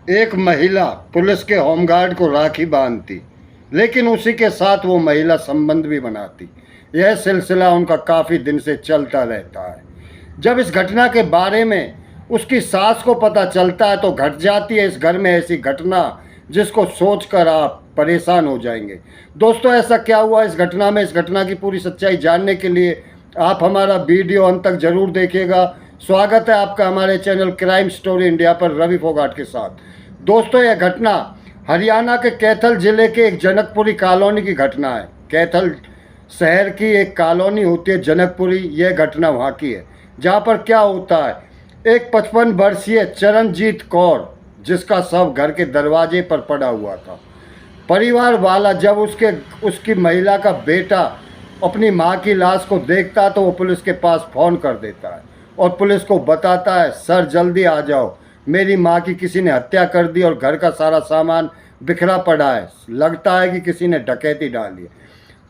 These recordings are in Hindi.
एक महिला पुलिस के होमगार्ड को राखी बांधती, लेकिन उसी के साथ वो महिला संबंध भी बनाती। यह सिलसिला उनका काफ़ी दिन से चलता रहता है। जब इस घटना के बारे में उसकी सास को पता चलता है तो घट जाती है इस घर में ऐसी घटना जिसको सोचकर आप परेशान हो जाएंगे। दोस्तों, ऐसा क्या हुआ इस घटना में? इस घटना की पूरी सच्चाई जानने के लिए आप हमारा वीडियो अंत तक जरूर देखिएगा। स्वागत है आपका हमारे चैनल क्राइम स्टोरी इंडिया पर रवि फोगाट के साथ। दोस्तों, यह घटना हरियाणा के कैथल जिले के एक जनकपुरी कॉलोनी की घटना है। कैथल शहर की एक कॉलोनी होती है जनकपुरी, यह घटना वहाँ की है। जहाँ पर क्या होता है, एक 55 वर्षीय चरणजीत कौर जिसका शव घर के दरवाजे पर पड़ा हुआ था। परिवार वाला जब उसकी महिला का बेटा अपनी माँ की लाश को देखता है तो वो पुलिस के पास फ़ोन कर देता है और पुलिस को बताता है, सर जल्दी आ जाओ, मेरी माँ की किसी ने हत्या कर दी और घर का सारा सामान बिखरा पड़ा है, लगता है कि किसी ने डकैती डाली है।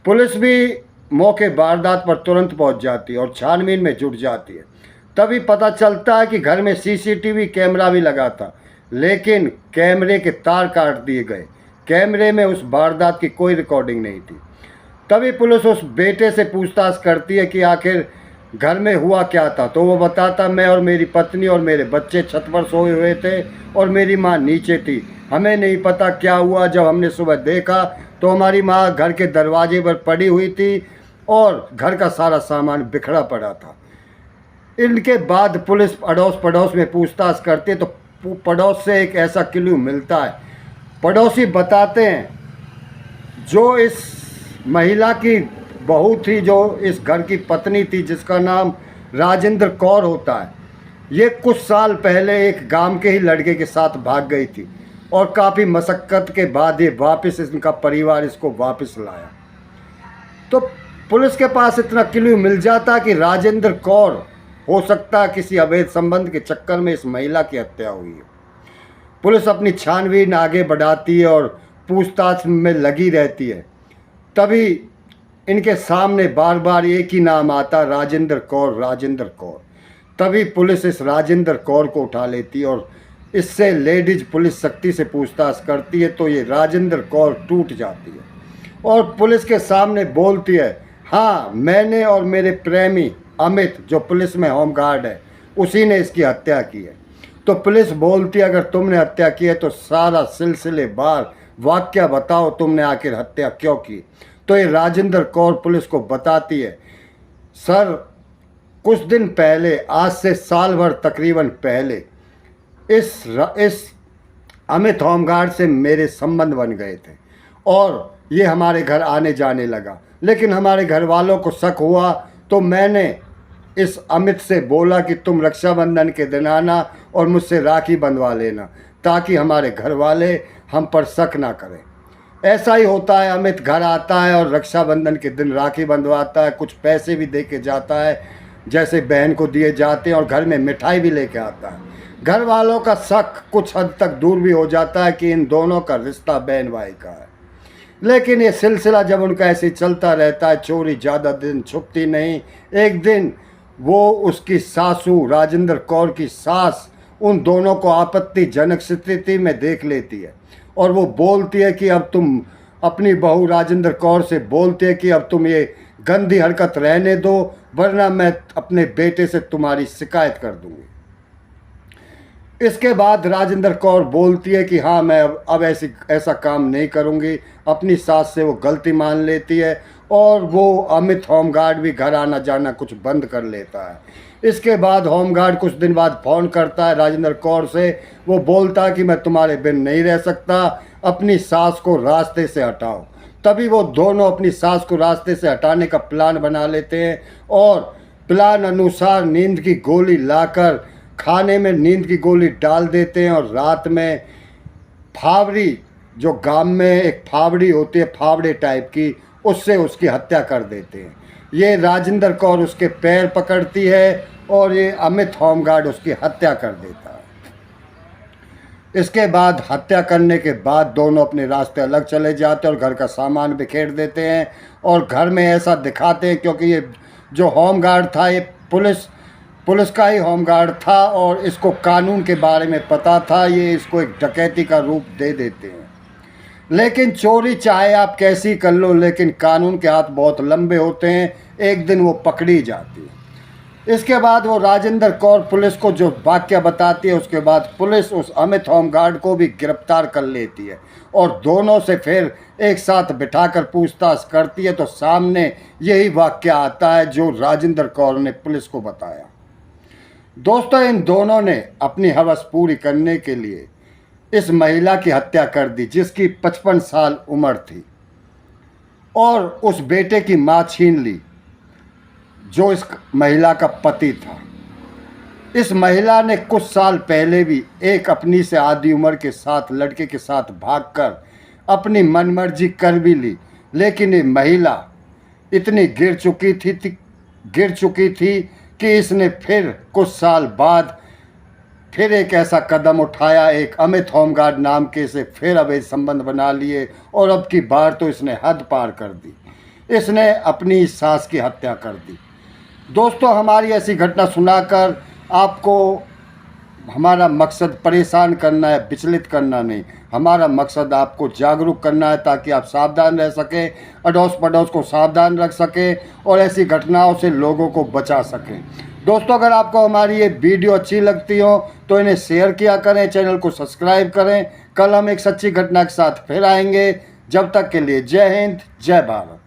पुलिस भी मौके वारदात पर तुरंत पहुंच जाती है और छानबीन में जुट जाती है। तभी पता चलता है कि घर में सीसीटीवी कैमरा भी लगा था, लेकिन कैमरे के तार काट दिए गए। कैमरे में उस वारदात की कोई रिकॉर्डिंग नहीं थी। तभी पुलिस उस बेटे से पूछताछ करती है कि आखिर घर में हुआ क्या था, तो वो बताता, मैं और मेरी पत्नी और मेरे बच्चे छत पर सोए हुए थे और मेरी माँ नीचे थी। हमें नहीं पता क्या हुआ। जब हमने सुबह देखा तो हमारी माँ घर के दरवाजे पर पड़ी हुई थी और घर का सारा सामान बिखरा पड़ा था। इनके बाद पुलिस अड़ोस पड़ोस में पूछताछ करती है तो पड़ोस से एक ऐसा क्लू मिलता है। पड़ोसी बताते हैं, जो इस महिला की बहू थी, जो इस घर की पत्नी थी, जिसका नाम राजेंद्र कौर होता है, ये कुछ साल पहले एक गांव के ही लड़के के साथ भाग गई थी और काफ़ी मशक्क़त के बाद ये वापस इनका परिवार इसको वापस लाया। तो पुलिस के पास इतना क्लू मिल जाता कि राजेंद्र कौर हो सकता है किसी अवैध संबंध के चक्कर में इस महिला की हत्या हुई है। पुलिस अपनी छानबीन आगे बढ़ाती है और पूछताछ में लगी रहती है। तभी इनके सामने बार बार एक ही नाम आता, राजेंद्र कौर, राजेंद्र कौर। तभी पुलिस इस राजेंद्र कौर को उठा लेती है और इससे लेडीज पुलिस सख्ती से पूछताछ करती है तो ये राजेंद्र कौर टूट जाती है और पुलिस के सामने बोलती है, हाँ, मैंने और मेरे प्रेमी अमित, जो पुलिस में होमगार्ड है, उसी ने इसकी हत्या की है। तो पुलिस बोलती है, अगर तुमने हत्या की है तो सारा सिलसिलेवार वाकया बताओ, तुमने आखिर हत्या क्यों की। तो ये राजेंद्र कौर पुलिस को बताती है, सर कुछ दिन पहले, आज से साल भर तकरीबन पहले, इस अमित होमगार्ड से मेरे संबंध बन गए थे और ये हमारे घर आने जाने लगा, लेकिन हमारे घर वालों को शक हुआ तो मैंने इस अमित से बोला कि तुम रक्षाबंधन के दिन आना और मुझसे राखी बंधवा लेना ताकि हमारे घर वाले हम पर शक ना करें। ऐसा ही होता है, अमित घर आता है और रक्षाबंधन के दिन राखी बंधवाता है, कुछ पैसे भी दे के जाता है जैसे बहन को दिए जाते हैं और घर में मिठाई भी लेके आता है। घर वालों का शक कुछ हद तक दूर भी हो जाता है कि इन दोनों का रिश्ता बहन भाई का है। लेकिन ये सिलसिला जब उनका ऐसे ही चलता रहता है, चोरी ज़्यादा दिन छुपती नहीं। एक दिन वो उसकी सासू राजेंद्र कौर की सास उन दोनों को आपत्तिजनक स्थिति में देख लेती है और वो बोलती है कि अब तुम, अपनी बहू राजेंद्र कौर से बोलती है कि अब तुम ये गंदी हरकत रहने दो, वरना मैं अपने बेटे से तुम्हारी शिकायत कर दूंगी। इसके बाद राजेंद्र कौर बोलती है कि हाँ, मैं अब ऐसा काम नहीं करूँगी। अपनी सास से वो गलती मान लेती है और वो अमित होमगार्ड भी घर आना जाना कुछ बंद कर लेता है। इसके बाद होमगार्ड कुछ दिन बाद फ़ोन करता है राजेंद्र कौर से। वो बोलता है कि मैं तुम्हारे बिन नहीं रह सकता, अपनी सास को रास्ते से हटाओ। तभी वो दोनों अपनी सास को रास्ते से हटाने का प्लान बना लेते हैं और प्लान अनुसार नींद की गोली लाकर खाने में नींद की गोली डाल देते हैं और रात में फावड़ी, जो गांव में एक फावड़ी होती है फावड़े टाइप की, उससे उसकी हत्या कर देते हैं। ये राजेंद्र कौर उसके पैर पकड़ती है और ये अमित होमगार्ड उसकी हत्या कर देता है। इसके बाद हत्या करने के बाद दोनों अपने रास्ते अलग चले जाते हैं और घर का सामान बिखेर देते हैं और घर में ऐसा दिखाते हैं, क्योंकि ये जो होमगार्ड था ये पुलिस का ही होमगार्ड था और इसको कानून के बारे में पता था। ये इसको एक डकैती का रूप दे देते हैं। लेकिन चोरी चाहे आप कैसी कर लो, लेकिन कानून के हाथ बहुत लंबे होते हैं, एक दिन वो पकड़ी जाती है। इसके बाद वो राजेंद्र कौर पुलिस को जो वाक्य बताती है, उसके बाद पुलिस उस अमित होमगार्ड को भी गिरफ्तार कर लेती है और दोनों से फिर एक साथ बिठाकर पूछताछ करती है। तो सामने यही वाक्य आता है जो राजेंद्र कौर ने पुलिस को बताया। दोस्तों, इन दोनों ने अपनी हवस पूरी करने के लिए इस महिला की हत्या कर दी जिसकी 55 साल उम्र थी, और उस बेटे की मां छीन ली जो इस महिला का पति था। इस महिला ने कुछ साल पहले भी एक अपनी से आधी उम्र के साथ लड़के के साथ भागकर अपनी मनमर्जी कर भी ली, लेकिन ये महिला इतनी गिर चुकी थी कि इसने फिर कुछ साल बाद फिर एक ऐसा कदम उठाया, एक अमित होमगार्ड नाम के से फिर अवैध संबंध बना लिए और अब की बार तो इसने हद पार कर दी। इसने अपनी सास की हत्या कर दी। दोस्तों, हमारी ऐसी घटना सुनाकर आपको हमारा मकसद परेशान करना है, विचलित करना नहीं। हमारा मकसद आपको जागरूक करना है ताकि आप सावधान रह सकें, अड़ोस पड़ोस को सावधान रख सकें और ऐसी घटनाओं से लोगों को बचा सकें। दोस्तों, अगर आपको हमारी ये वीडियो अच्छी लगती हो तो इन्हें शेयर किया करें, चैनल को सब्सक्राइब करें। कल हम एक सच्ची घटना के साथ फिर आएंगे। जब तक के लिए जय हिंद, जय भारत।